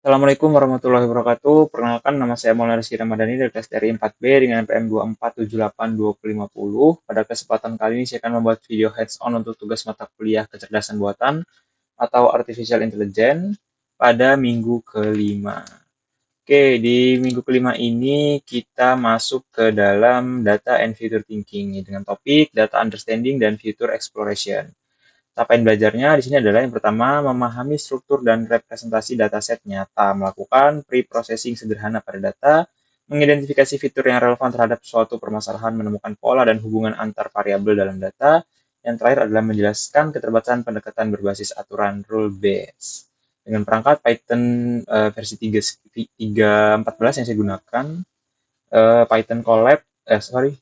Assalamualaikum warahmatullahi wabarakatuh. Perkenalkan, nama saya Maulana Rizky Ramadhani dari kelas TRI 4B dengan NPM 24782050. Pada kesempatan kali ini saya akan membuat video hands-on untuk tugas mata kuliah kecerdasan buatan atau Artificial Intelligence pada minggu kelima. Oke, di minggu kelima ini kita masuk ke dalam Data and Future Thinking dengan topik Data Understanding dan Future Exploration. Capaian belajarnya di sini adalah yang pertama, memahami struktur dan representasi dataset nyata, melakukan pre-processing sederhana pada data, mengidentifikasi fitur yang relevan terhadap suatu permasalahan, menemukan pola dan hubungan antar variabel dalam data. Yang terakhir adalah menjelaskan keterbatasan pendekatan berbasis aturan rule base. Dengan perangkat Python versi 3.14 yang saya gunakan, Python Colab,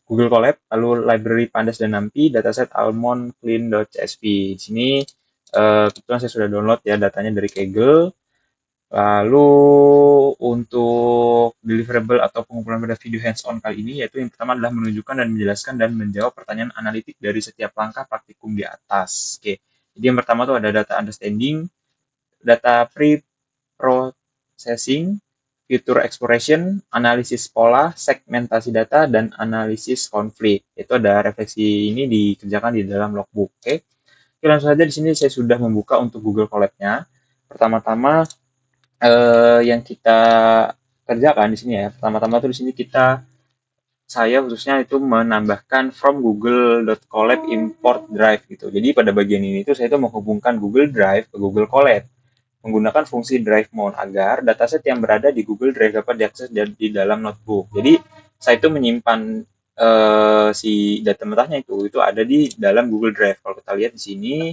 Google Colab, lalu library Pandas dan NumPy, dataset almond clean.csv. Di sini kebetulan saya sudah download ya datanya dari Kaggle. Lalu untuk deliverable atau pengumpulan pada video hands-on kali ini, yaitu yang pertama adalah menunjukkan dan menjelaskan dan menjawab pertanyaan analitik dari setiap langkah praktikum di atas. Oke, jadi yang pertama tuh ada data understanding, data pre-processing, future exploration, analisis pola, segmentasi data, dan analisis konflik. Itu ada refleksi ini dikerjakan di dalam logbook. Oke, langsung saja di sini saya sudah membuka untuk Google Colab-nya. Pertama-tama yang kita kerjakan di sini ya. Pertama-tama tuh di sini saya khususnya itu menambahkan from google.colab import drive gitu. Jadi pada bagian ini tuh saya itu menghubungkan Google Drive ke Google Colab menggunakan fungsi drive mode agar dataset yang berada di Google Drive dapat diakses di dalam notebook. Jadi saya itu menyimpan si data mentahnya itu ada di dalam Google Drive. Kalau kita lihat di sini,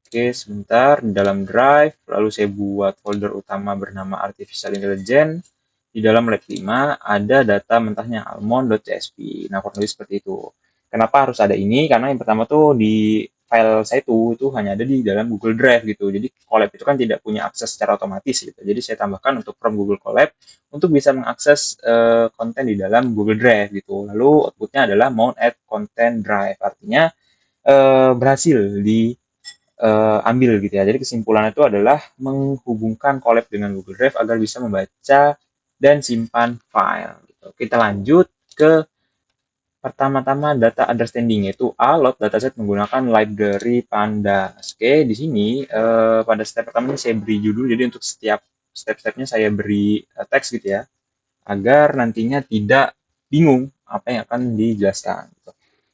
oke sebentar di dalam Drive, lalu saya buat folder utama bernama Artificial Intelligence. Di dalam lab 5 ada data mentahnya almond.csv. Nah, kurang lebih seperti itu. Kenapa harus ada ini? Karena yang pertama tuh di file saya itu hanya ada di dalam Google Drive gitu. Jadi Colab itu kan tidak punya akses secara otomatis gitu. Jadi saya tambahkan untuk from Google Colab untuk bisa mengakses konten di dalam Google Drive gitu. Lalu outputnya adalah mount at content drive. Artinya berhasil diambil gitu ya. Jadi kesimpulan itu adalah menghubungkan Colab dengan Google Drive agar bisa membaca dan simpan file. Gitu. Kita lanjut ke pertama-tama data understanding, yaitu load dataset menggunakan library Pandas. Oke, di sini pada step pertama ini saya beri judul, jadi untuk setiap step-stepnya saya beri teks gitu ya, agar nantinya tidak bingung apa yang akan dijelaskan. Gitu.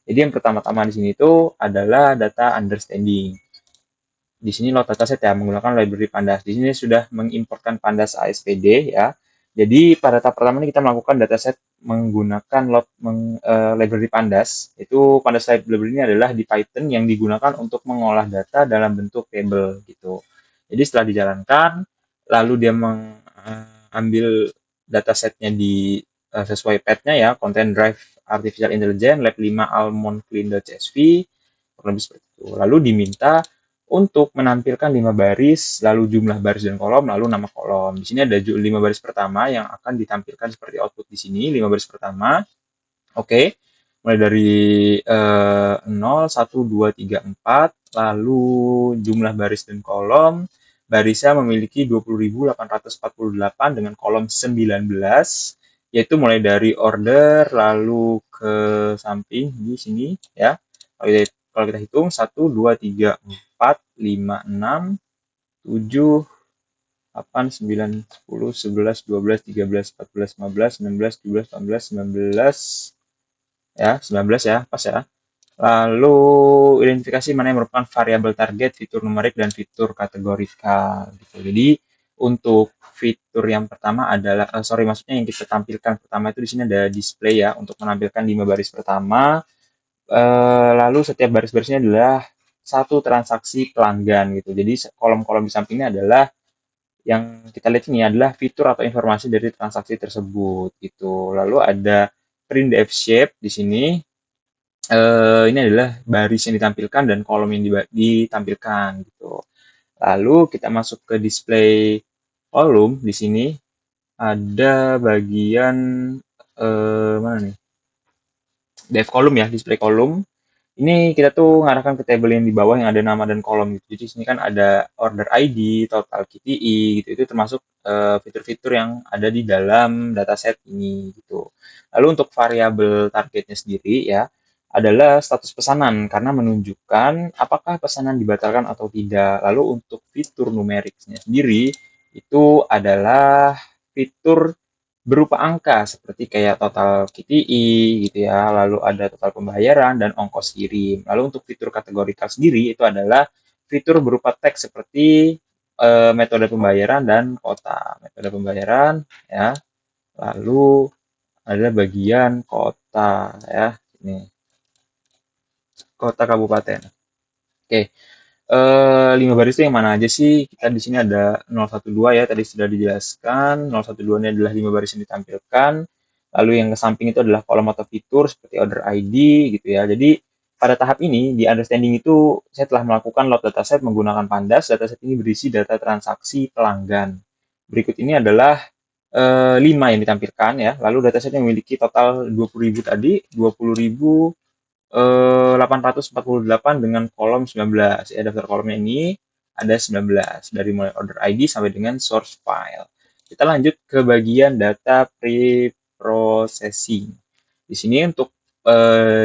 Jadi yang pertama-tama di sini itu adalah data understanding. Di sini load dataset ya menggunakan library Pandas. Di sini sudah mengimportkan Pandas ASPD ya. Jadi pada tahap pertama ini kita melakukan dataset menggunakan library Pandas. Itu Pandas library ini adalah di Python yang digunakan untuk mengolah data dalam bentuk table gitu. Jadi setelah dijalankan, lalu dia mengambil datasetnya di sesuai path-nya ya, content drive artificial intelligence lab 5 almond clean.csv, kurang lebih seperti itu. Lalu diminta untuk menampilkan 5 baris, lalu jumlah baris dan kolom, lalu nama kolom. Di sini ada 5 baris pertama yang akan ditampilkan seperti output di sini, 5 baris pertama. Oke, mulai dari 0, 1, 2, 3, 4, lalu jumlah baris dan kolom. Barisnya memiliki 20.848 dengan kolom 19, yaitu mulai dari order, lalu ke samping di sini ya. Kalau kita hitung 1, 2, 3, 4, 5, 6, 7, 8, 9, 10, 11, 12, 13, 14, 15, 16, 17, 18, 19, ya, 19 ya, pas ya. Lalu identifikasi mana yang merupakan variabel target, fitur numerik, dan fitur kategorikal. Gitu. Jadi untuk fitur yang pertama adalah, maksudnya yang kita tampilkan pertama itu di sini ada display ya, untuk menampilkan 5 baris pertama. Lalu setiap baris-barisnya adalah satu transaksi pelanggan gitu. Jadi kolom-kolom di sampingnya adalah yang kita lihat ini adalah fitur atau informasi dari transaksi tersebut gitu. Lalu ada printf shape di sini. Ini adalah baris yang ditampilkan dan kolom yang ditampilkan gitu. Lalu kita masuk ke display column di sini ada bagian mana nih? Dev column ya, display column. Ini kita tuh ngarahkan ke table yang di bawah yang ada nama dan kolom gitu. Jadi sini kan ada order ID, total KPI gitu. Itu termasuk fitur-fitur yang ada di dalam dataset ini gitu. Lalu untuk variabel targetnya sendiri ya adalah status pesanan karena menunjukkan apakah pesanan dibatalkan atau tidak. Lalu untuk fitur numeriknya sendiri itu adalah fitur berupa angka seperti kayak total KPI gitu ya, lalu ada total pembayaran dan ongkos kirim. Lalu untuk fitur kategorikal sendiri itu adalah fitur berupa teks seperti metode pembayaran dan kota. Metode pembayaran ya, lalu ada bagian kota ya, ini kota kabupaten. Oke, 5 baris itu yang mana aja sih? Kita di sini ada 012 ya, tadi sudah dijelaskan. 012 ini adalah 5 baris yang ditampilkan. Lalu yang ke samping itu adalah kolom atau fitur seperti order ID gitu ya. Jadi pada tahap ini di understanding itu saya telah melakukan load dataset menggunakan Pandas. Dataset ini berisi data transaksi pelanggan. Berikut ini adalah 5 yang ditampilkan ya. Lalu dataset yang memiliki total 20.000 tadi, 20.000 848 dengan kolom 19 ya, daftar kolomnya ini ada 19 dari mulai order ID sampai dengan source file. Kita lanjut ke bagian data pre-processing. Di sini untuk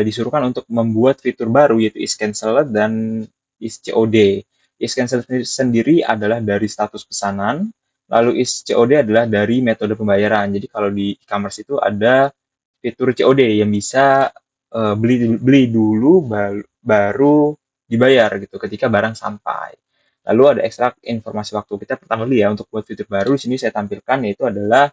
disuruhkan untuk membuat fitur baru yaitu is cancelled dan is COD. Is cancelled sendiri adalah dari status pesanan, lalu is COD adalah dari metode pembayaran. Jadi kalau di e-commerce itu ada fitur COD yang bisa beli beli dulu baru dibayar gitu ketika barang sampai. Lalu ada ekstrak informasi waktu. Kita pertama kali ya untuk buat fitur baru di sini saya tampilkan yaitu adalah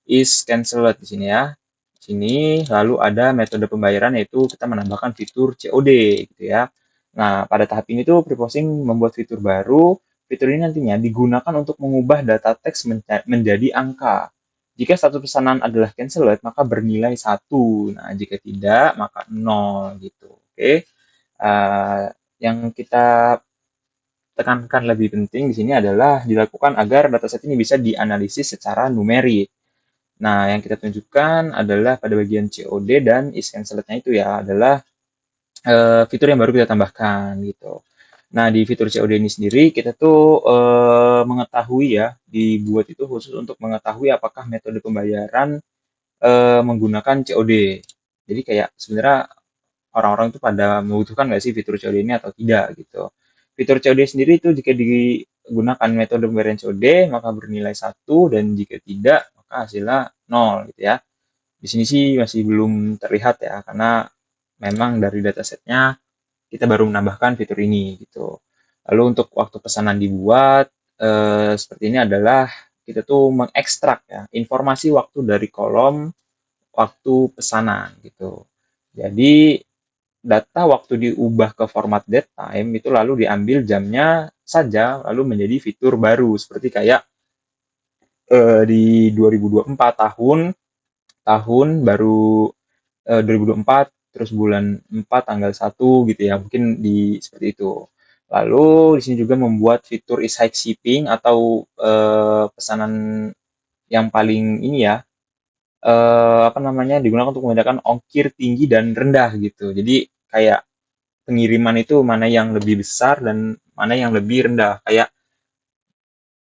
is cancelled di sini ya. Di sini lalu ada metode pembayaran yaitu kita menambahkan fitur COD gitu ya. Nah, pada tahap ini tuh Preposing membuat fitur baru. Fitur ini nantinya digunakan untuk mengubah data teks menjadi angka. Jika satu pesanan adalah cancelled, maka bernilai 1. Nah, jika tidak, maka 0 gitu. Oke. Uh, yang kita tekankan lebih penting di sini adalah dilakukan agar dataset ini bisa dianalisis secara numerik. Nah, yang kita tunjukkan adalah pada bagian COD dan is cancelled-nya itu ya adalah fitur yang baru kita tambahkan gitu. Nah, di fitur COD ini sendiri kita tuh mengetahui ya, dibuat itu khusus untuk mengetahui apakah metode pembayaran menggunakan COD. Jadi kayak sebenarnya orang-orang itu pada membutuhkan nggak sih fitur COD ini atau tidak gitu. Fitur COD sendiri itu jika digunakan metode pembayaran COD maka bernilai 1 dan jika tidak maka hasilnya 0 gitu ya. Di sini sih masih belum terlihat ya karena memang dari datasetnya kita baru menambahkan fitur ini gitu. Lalu untuk waktu pesanan dibuat seperti ini adalah kita tuh mengekstrak ya informasi waktu dari kolom waktu pesanan gitu. Jadi data waktu diubah ke format date time itu lalu diambil jamnya saja lalu menjadi fitur baru seperti kayak di 2024 tahun baru 2024 terus bulan 4 tanggal 1 gitu ya mungkin di seperti itu. Lalu di sini juga membuat fitur is high shipping atau pesanan yang paling ini ya apa namanya digunakan untuk membedakan ongkir tinggi dan rendah gitu. Jadi kayak pengiriman itu mana yang lebih besar dan mana yang lebih rendah. Kayak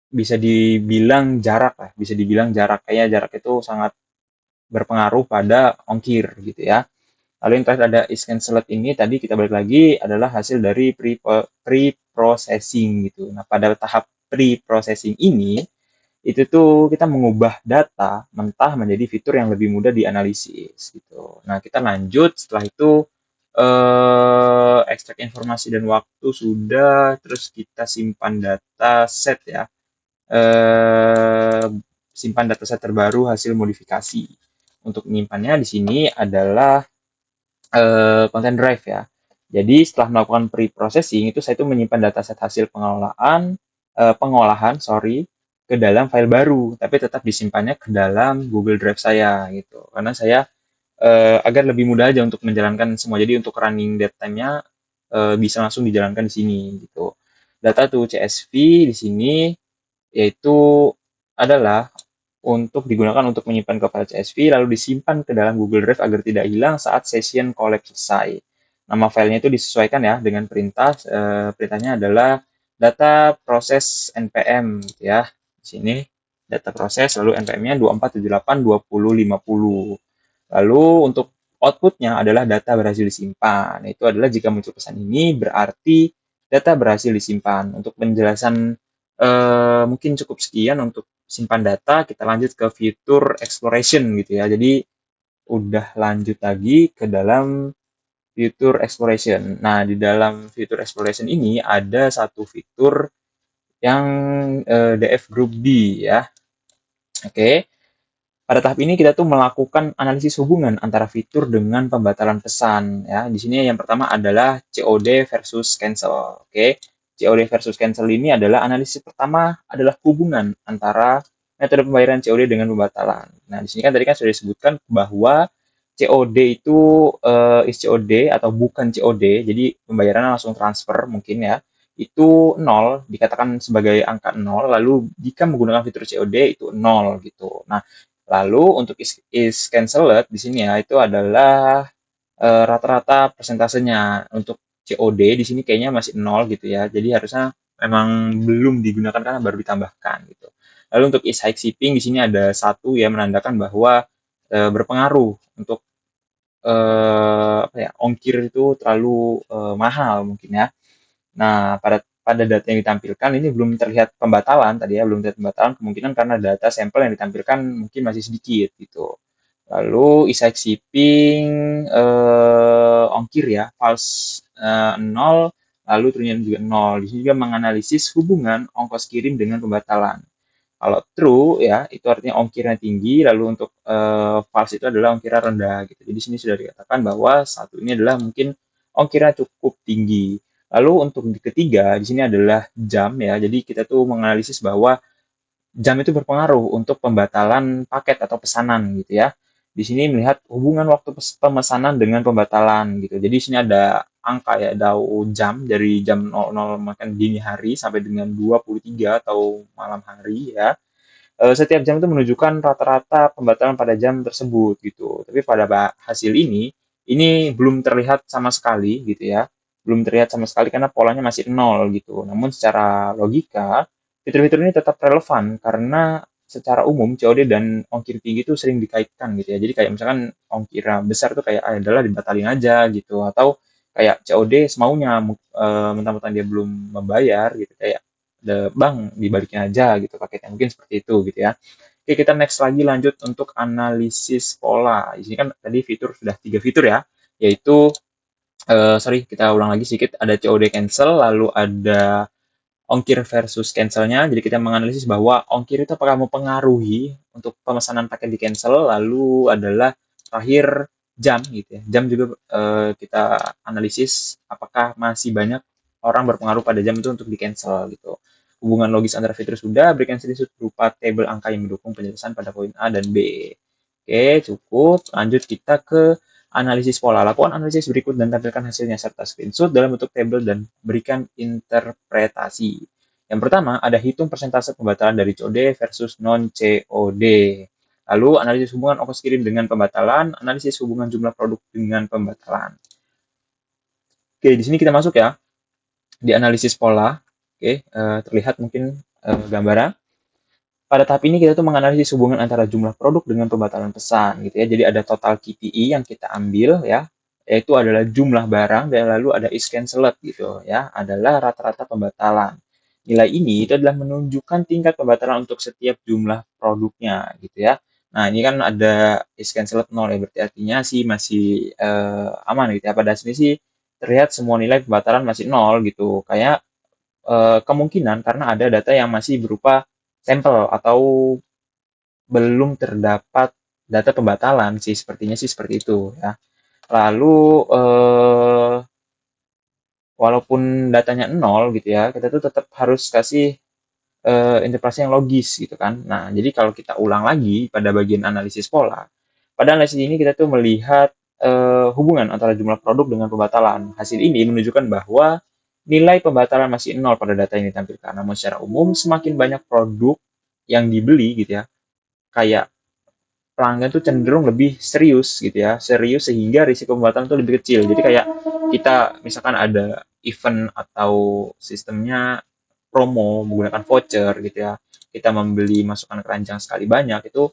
bisa dibilang jarak lah, bisa dibilang jarak. Kayak jarak itu sangat berpengaruh pada ongkir gitu ya. Lalu yang terakhir ada is cancelled ini tadi kita balik lagi adalah hasil dari pre-processing gitu. Nah, pada tahap pre-processing ini itu tuh kita mengubah data mentah menjadi fitur yang lebih mudah dianalisis gitu. Nah, kita lanjut setelah itu ekstrak informasi dan waktu sudah, terus kita simpan data set ya. Simpan data set terbaru hasil modifikasi. Untuk menyimpannya di sini adalah content drive ya. Jadi setelah melakukan pre-processing itu saya itu menyimpan dataset hasil pengolahan ke dalam file baru, tapi tetap disimpannya ke dalam Google Drive saya gitu. Karena saya agar lebih mudah aja untuk menjalankan semua. Jadi untuk running datatime-nya bisa langsung dijalankan di sini gitu. Data to CSV di sini yaitu adalah untuk digunakan untuk menyimpan ke file CSV lalu disimpan ke dalam Google Drive agar tidak hilang saat session collab selesai. Nama filenya itu disesuaikan ya dengan perintah. Perintahnya adalah data proses npm gitu ya. Di sini data proses lalu npm-nya 24782050. Lalu untuk outputnya adalah data berhasil disimpan. Itu adalah jika muncul pesan ini berarti data berhasil disimpan. Untuk penjelasan mungkin cukup sekian untuk simpan data. Kita lanjut ke fitur exploration gitu ya. Jadi udah lanjut lagi ke dalam fitur exploration. Nah, di dalam fitur exploration ini ada satu fitur yang df group d ya. Oke. Pada tahap ini kita tuh melakukan analisis hubungan antara fitur dengan pembatalan pesan ya. Di sini yang pertama adalah COD versus cancel. Oke. COD versus cancel ini adalah analisis pertama adalah hubungan antara metode pembayaran COD dengan pembatalan. Nah, di sini kan tadi kan sudah disebutkan bahwa COD itu is COD atau bukan COD, jadi pembayaran langsung transfer mungkin ya. Itu nol, dikatakan sebagai angka nol, lalu jika menggunakan fitur COD itu nol gitu. Nah, lalu untuk is cancelled di sini ya itu adalah rata-rata persentasenya. Untuk COD di sini kayaknya masih nol gitu ya. Jadi harusnya memang belum digunakan karena baru ditambahkan gitu. Lalu untuk is high shipping di sini ada satu ya menandakan bahwa berpengaruh untuk apa ya ongkir itu terlalu mahal mungkin ya. Nah, pada data yang ditampilkan ini belum terlihat pembatalan tadi ya, belum terlihat pembatalan kemungkinan karena data sampel yang ditampilkan mungkin masih sedikit gitu. Lalu is shipping ongkir ya, false 0, lalu ternyata juga 0. Di sini juga menganalisis hubungan ongkos kirim dengan pembatalan. Kalau true ya, itu artinya ongkirnya tinggi, lalu untuk false itu adalah ongkirnya rendah gitu. Jadi sini sudah dikatakan bahwa satu ini adalah mungkin ongkirnya cukup tinggi. Lalu untuk ketiga, di sini adalah jam ya. Jadi kita tuh menganalisis bahwa jam itu berpengaruh untuk pembatalan paket atau pesanan gitu ya. Di sini melihat hubungan waktu pemesanan dengan pembatalan gitu. Jadi di sini ada angka ya, dau jam dari jam 00 makan dini hari sampai dengan 23 atau malam hari ya. Setiap jam itu menunjukkan rata-rata pembatalan pada jam tersebut gitu. Tapi pada hasil ini belum terlihat sama sekali gitu ya. Belum terlihat sama sekali karena polanya masih nol gitu. Namun secara logika, fitur-fitur ini tetap relevan karena secara umum COD dan ongkir tinggi itu sering dikaitkan gitu ya. Jadi kayak misalkan ongkir besar tuh kayak adalah dibatalin aja gitu atau kayak COD semaunya mentang-mentang dia belum membayar gitu kayak bang dibalikin aja gitu paketnya mungkin seperti itu gitu ya. Oke kita next lagi lanjut untuk analisis pola. Di sini kan tadi fitur sudah 3 fitur ya, yaitu sorry kita ulang lagi sedikit ada COD cancel lalu ada ongkir versus cancelnya. Jadi kita menganalisis bahwa ongkir itu apakah mempengaruhi untuk pemesanan paket di cancel lalu adalah terakhir jam gitu ya. Jam juga kita analisis apakah masih banyak orang berpengaruh pada jam itu untuk di cancel gitu. Hubungan logis antara fitur sudah, berikan screenshot berupa tabel angka yang mendukung penjelasan pada poin A dan B. Oke, cukup. Lanjut kita ke analisis pola. Lakukan analisis berikut dan tampilkan hasilnya serta screenshot dalam bentuk tabel dan berikan interpretasi. Yang pertama, ada hitung persentase pembatalan dari COD versus non-COD. Lalu, analisis hubungan ongkos kirim dengan pembatalan, analisis hubungan jumlah produk dengan pembatalan. Oke, di sini kita masuk ya, di analisis pola. Oke, terlihat mungkin gambaran. Pada tahap ini kita tuh menganalisis hubungan antara jumlah produk dengan pembatalan pesan gitu ya. Jadi ada total KPI yang kita ambil ya, yaitu adalah jumlah barang dan lalu ada is cancelled gitu ya, adalah rata-rata pembatalan. Nilai ini itu adalah menunjukkan tingkat pembatalan untuk setiap jumlah produknya gitu ya. Nah, ini kan ada is cancelled 0 ya, berarti artinya sih masih aman gitu ya. Pada sini sih terlihat semua nilai pembatalan masih 0 gitu. Kayak kemungkinan karena ada data yang masih berupa sampel atau belum terdapat data pembatalan sih sepertinya sih seperti itu ya. Lalu walaupun datanya 0 gitu ya, kita tuh tetap harus kasih interpretasi yang logis gitu kan. Nah, jadi kalau kita ulang lagi pada bagian analisis pola, pada analisis ini kita tuh melihat hubungan antara jumlah produk dengan pembatalan. Hasil ini menunjukkan bahwa nilai pembatalan masih 0 pada data yang ditampilkan. Namun secara umum semakin banyak produk yang dibeli gitu ya, kayak pelanggan tuh cenderung lebih serius gitu ya, serius sehingga risiko pembatalan tuh lebih kecil. Jadi kayak kita misalkan ada event atau sistemnya promo menggunakan voucher gitu ya, kita membeli masukkan keranjang sekali banyak, itu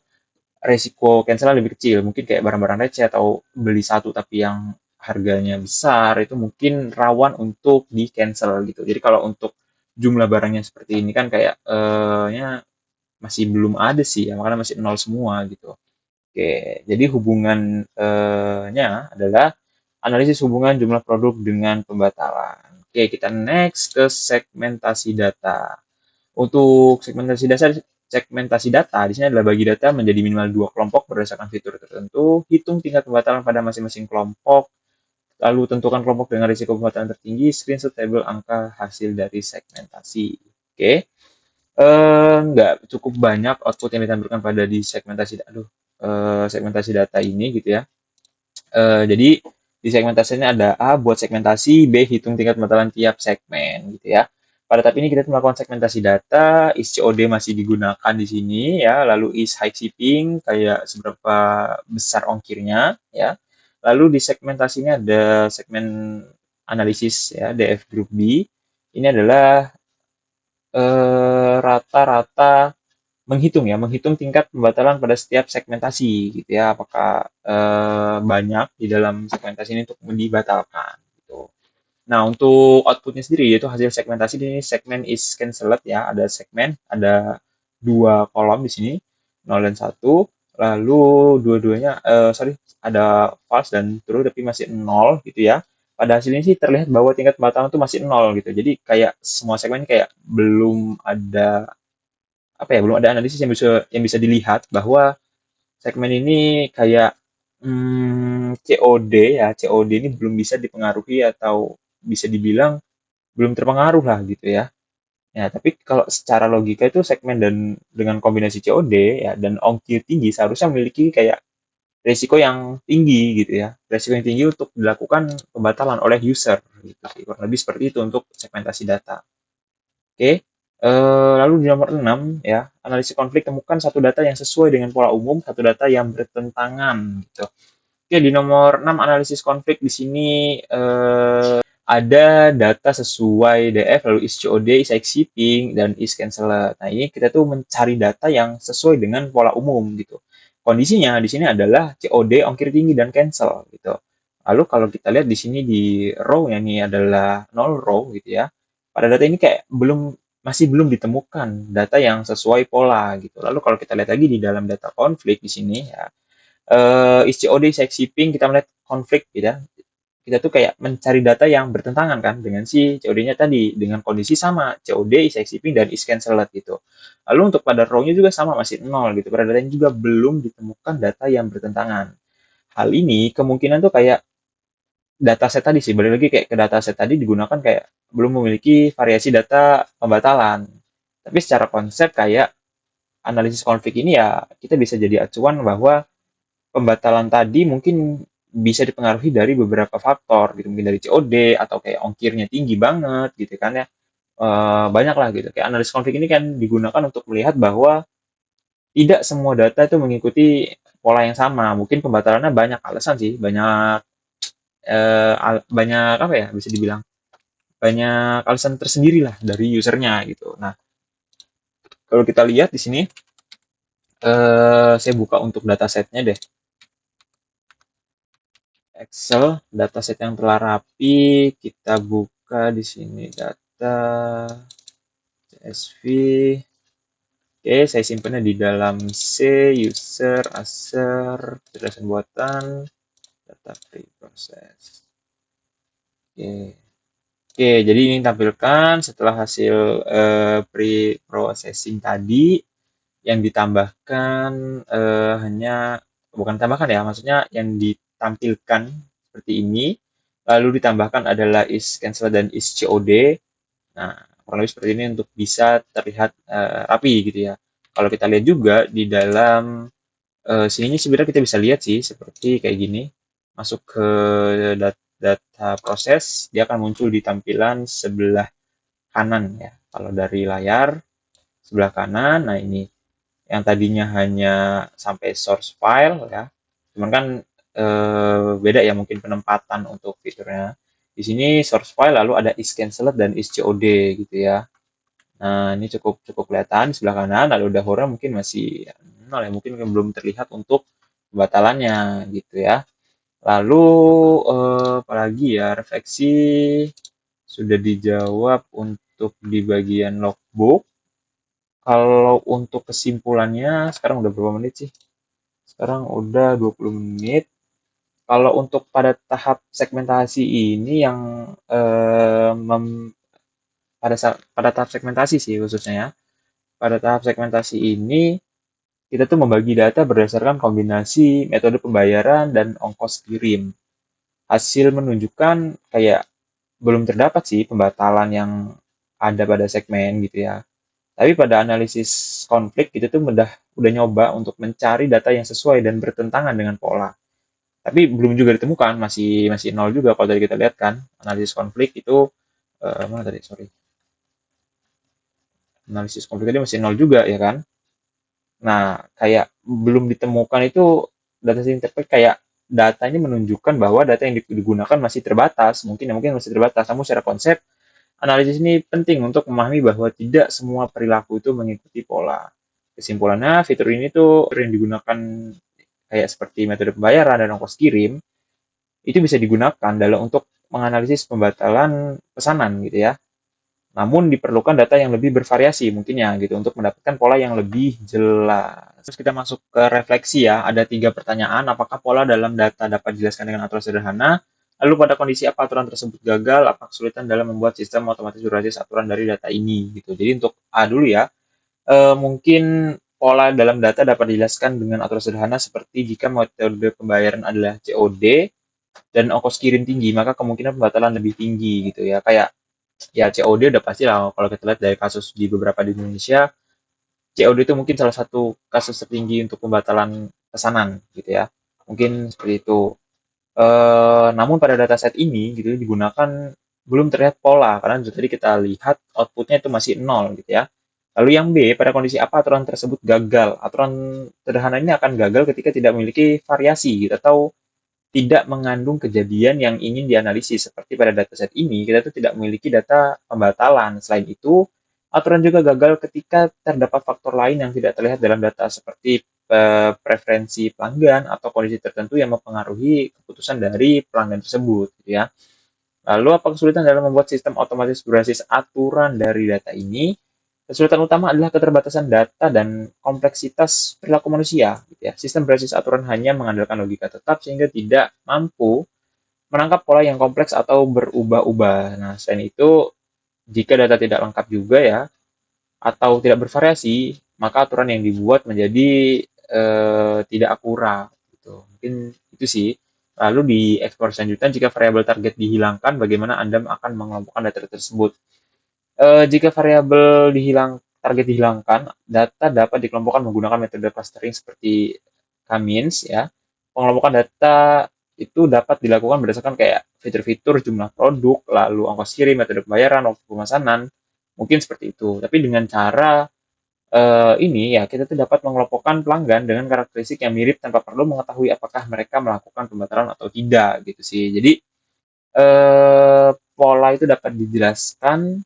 resiko cancel lebih kecil. Mungkin kayak barang-barang receh atau beli satu tapi yang harganya besar, itu mungkin rawan untuk di cancel gitu. Jadi kalau untuk jumlah barangnya seperti ini kan kayak masih belum ada sih ya, makanya masih nol semua gitu. Oke, jadi hubungannya adalah analisis hubungan jumlah produk dengan pembatalan. Oke, kita next ke segmentasi data. Untuk segmentasi data di sini adalah bagi data menjadi minimal dua kelompok berdasarkan fitur tertentu, hitung tingkat pembatalan pada masing-masing kelompok, lalu tentukan kelompok dengan risiko pembatalan tertinggi, screenshot tabel angka hasil dari segmentasi. Oke, nggak cukup banyak output yang ditampilkan pada di segmentasi data ini gitu ya. Jadi di segmentasinya ada A buat segmentasi, B hitung tingkat pembatalan tiap segmen gitu ya. Pada tahap ini kita melakukan segmentasi data, is COD masih digunakan di sini ya, lalu is high shipping kayak seberapa besar ongkirnya ya. Lalu di segmentasi ini ada segmen analisis ya, DF Group B. Ini adalah rata-rata menghitung tingkat pembatalan pada setiap segmentasi gitu ya, apakah banyak di dalam segmentasi ini untuk dibatalkan gitu. Nah, untuk outputnya sendiri yaitu hasil segmentasi ini segmen is cancelled ya, ada segmen, ada dua kolom di sini, 0 dan 1, lalu dua-duanya ada false dan true tapi masih 0 gitu ya. Pada hasil ini sih terlihat bahwa tingkat pembatalan itu masih 0 gitu. Jadi kayak semua segmen kayak belum ada belum ada analisis yang bisa dilihat bahwa segmen ini kayak COD ya, COD ini belum bisa dipengaruhi atau bisa dibilang belum terpengaruh lah gitu ya. Ya, tapi kalau secara logika itu segmen dan dengan kombinasi COD ya dan ongkir tinggi seharusnya memiliki kayak resiko yang tinggi gitu ya. Resiko yang tinggi untuk dilakukan pembatalan oleh user gitu sih. Kurang lebih seperti itu untuk segmentasi data. Oke, lalu di nomor 6 ya, analisis konflik temukan satu data yang sesuai dengan pola umum, satu data yang bertentangan gitu. Oke, di nomor 6 analisis konflik di sini ada data sesuai DF, lalu is COD, is shipping, dan is cancelled. Nah, ini kita tuh mencari data yang sesuai dengan pola umum gitu. Kondisinya di sini adalah COD, ongkir tinggi, dan cancel gitu. Lalu kalau kita lihat di sini di row-nya ini adalah 0 row gitu ya. Pada data ini kayak masih belum ditemukan data yang sesuai pola gitu. Lalu kalau kita lihat lagi di dalam data konflik di sini ya, is COD, is shipping, kita melihat konflik gitu ya, kita tuh kayak mencari data yang bertentangan kan dengan si COD-nya tadi dengan kondisi sama COD is shipping dan is cancelled gitu. Lalu untuk pada row-nya juga sama masih nol gitu. Pada datanya juga belum ditemukan data yang bertentangan. Hal ini kemungkinan tuh kayak dataset tadi sih, balik lagi kayak ke dataset tadi digunakan kayak belum memiliki variasi data pembatalan. Tapi secara konsep kayak analisis konflik ini ya kita bisa jadi acuan bahwa pembatalan tadi mungkin bisa dipengaruhi dari beberapa faktor gitu, mungkin dari COD atau kayak ongkirnya tinggi banget gitu kan ya. Banyak lah gitu. Kayak analisis konflik ini kan digunakan untuk melihat bahwa tidak semua data itu mengikuti pola yang sama. Mungkin pembatalannya banyak alasan sih, banyak apa ya bisa dibilang banyak alasan tersendiri lah dari usernya gitu. Nah, kalau kita lihat di sini, saya buka untuk datasetnya deh. Excel, dataset yang telah rapi, kita buka di sini data CSV. Oke, saya simpannya di dalam C, user, aser, kecerdasan buatan, data preprocess. Oke. Oke, jadi ini tampilkan setelah hasil pre-processing tadi yang ditambahkan hanya bukan tambahkan ya, maksudnya yang ditampilkan seperti ini, lalu ditambahkan adalah is cancel dan is COD. Nah, kurang lebih seperti ini untuk bisa terlihat rapi gitu ya. Kalau kita lihat juga di dalam sini sebenarnya kita bisa lihat sih seperti kayak gini. Masuk ke data proses, dia akan muncul di tampilan sebelah kanan ya. Kalau dari layar sebelah kanan, nah ini yang tadinya hanya sampai source file ya. Cuman kan beda ya mungkin penempatan untuk fiturnya. Di sini source file, lalu ada is canceled dan is COD gitu ya. Nah, ini cukup cukup kelihatan di sebelah kanan, lalu dahurnya mungkin masih nol ya, mungkin belum terlihat untuk pembatalannya gitu ya. Lalu apalagi ya, refleksi sudah dijawab untuk di bagian logbook. Kalau untuk kesimpulannya, sekarang udah berapa menit sih? Sekarang udah 20 menit. Kalau untuk pada tahap segmentasi ini yang pada tahap segmentasi sih khususnya ya. Pada tahap segmentasi ini kita tuh membagi data berdasarkan kombinasi metode pembayaran dan ongkos kirim. Hasil menunjukkan kayak belum terdapat sih pembatalan yang ada pada segmen gitu ya. Tapi pada analisis konflik itu tuh udah nyoba untuk mencari data yang sesuai dan bertentangan dengan pola. Tapi belum juga ditemukan, masih masih nol juga kalau tadi kita lihat kan. Analisis konflik itu mana tadi? Sorry. Analisis konflik tadi masih nol juga ya kan. Nah, kayak belum ditemukan itu data interpret kayak data ini menunjukkan bahwa data yang digunakan masih terbatas, mungkin masih terbatas. Namun secara konsep analisis ini penting untuk memahami bahwa tidak semua perilaku itu mengikuti pola. Kesimpulannya, fitur ini tuh yang digunakan kayak seperti metode pembayaran dan ongkos kirim, itu bisa digunakan dalam untuk menganalisis pembatalan pesanan gitu ya. Namun diperlukan data yang lebih bervariasi mungkin ya gitu untuk mendapatkan pola yang lebih jelas. Terus kita masuk ke refleksi ya. Ada 3 pertanyaan. Apakah pola dalam data dapat dijelaskan dengan aturan sederhana? Lalu pada kondisi apa aturan tersebut gagal? Apa kesulitan dalam membuat sistem otomatis berbasis aturan dari data ini? Gitu. Jadi untuk A dulu ya. Mungkin pola dalam data dapat dijelaskan dengan aturan sederhana seperti jika metode pembayaran adalah COD dan ongkos kirim tinggi, maka kemungkinan pembatalan lebih tinggi gitu ya. Kayak ya COD udah pasti lah kalau kita lihat dari kasus di beberapa di Indonesia, COD itu mungkin salah satu kasus tertinggi untuk pembatalan pesanan gitu ya. Mungkin seperti itu. Namun pada dataset ini gitu digunakan belum terlihat pola karena tadi kita lihat outputnya itu masih nol gitu ya. Lalu yang B, pada kondisi apa aturan tersebut gagal? Aturan sederhana ini akan gagal ketika tidak memiliki variasi gitu, atau tidak mengandung kejadian yang ingin dianalisis. Seperti pada dataset ini, kita tuh tidak memiliki data pembatalan. Selain itu, aturan juga gagal ketika terdapat faktor lain yang tidak terlihat dalam data seperti preferensi pelanggan atau kondisi tertentu yang mempengaruhi keputusan dari pelanggan tersebut, gitu ya. Lalu apa kesulitan dalam membuat sistem otomatis berbasis aturan dari data ini? Kesulitan utama adalah keterbatasan data dan kompleksitas perilaku manusia. Gitu ya. Sistem berbasis aturan hanya mengandalkan logika tetap sehingga tidak mampu menangkap pola yang kompleks atau berubah-ubah. Nah, selain itu, jika data tidak lengkap juga ya, atau tidak bervariasi, maka aturan yang dibuat menjadi tidak akurat. Gitu. Mungkin itu sih. Lalu di ekspor selanjutnya, jika variabel target dihilangkan, bagaimana Anda akan mengelompokkan data tersebut? Jika variabel target dihilangkan, data dapat dikelompokkan menggunakan metode clustering seperti K-means ya. Pengelompokan data itu dapat dilakukan berdasarkan kayak fitur-fitur jumlah produk, lalu ongkos kirim, metode pembayaran, waktu pemesanan, mungkin seperti itu. Tapi dengan cara ini ya kita tuh dapat mengelompokkan pelanggan dengan karakteristik yang mirip tanpa perlu mengetahui apakah mereka melakukan pembatalan atau tidak gitu sih. Jadi pola itu dapat dijelaskan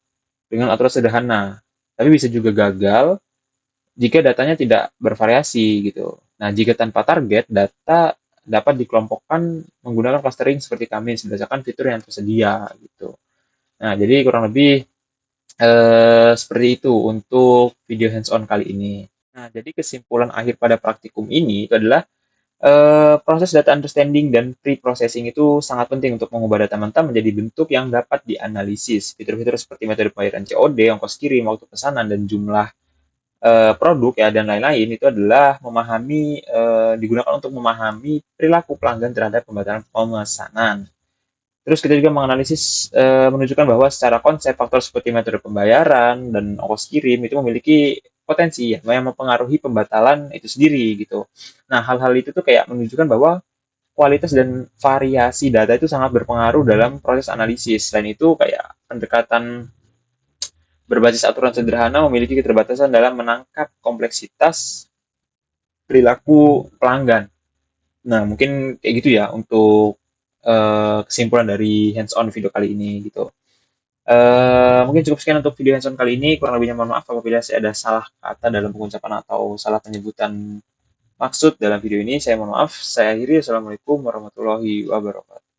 dengan aturan sederhana, tapi bisa juga gagal jika datanya tidak bervariasi gitu. Nah, jika tanpa target, data dapat dikelompokkan menggunakan clustering seperti kami berdasarkan fitur yang tersedia gitu. Nah, jadi kurang lebih seperti itu untuk video hands-on kali ini. Nah, jadi kesimpulan akhir pada praktikum ini itu adalah proses data understanding dan pre-processing itu sangat penting untuk mengubah data mentah menjadi bentuk yang dapat dianalisis. Fitur-fitur seperti metode pembayaran COD, ongkos kirim, waktu pesanan, dan jumlah produk ya dan lain-lain itu adalah digunakan untuk memahami perilaku pelanggan terhadap pembatalan pemesanan. Terus kita juga menganalisis menunjukkan bahwa secara konsep faktor seperti metode pembayaran dan ongkos kirim itu memiliki potensi ya, yang mempengaruhi pembatalan itu sendiri gitu. Nah, hal-hal itu tuh kayak menunjukkan bahwa kualitas dan variasi data itu sangat berpengaruh dalam proses analisis. Selain itu, kayak pendekatan berbasis aturan sederhana memiliki keterbatasan dalam menangkap kompleksitas perilaku pelanggan. Nah, mungkin kayak gitu ya untuk kesimpulan dari hands-on video kali ini gitu. Mungkin cukup sekian untuk video hands-on kali ini. Kurang lebihnya mohon maaf apabila saya ada salah kata dalam pengucapan atau salah penyebutan maksud dalam video ini. Saya mohon maaf. Saya akhiri. Assalamualaikum warahmatullahi wabarakatuh.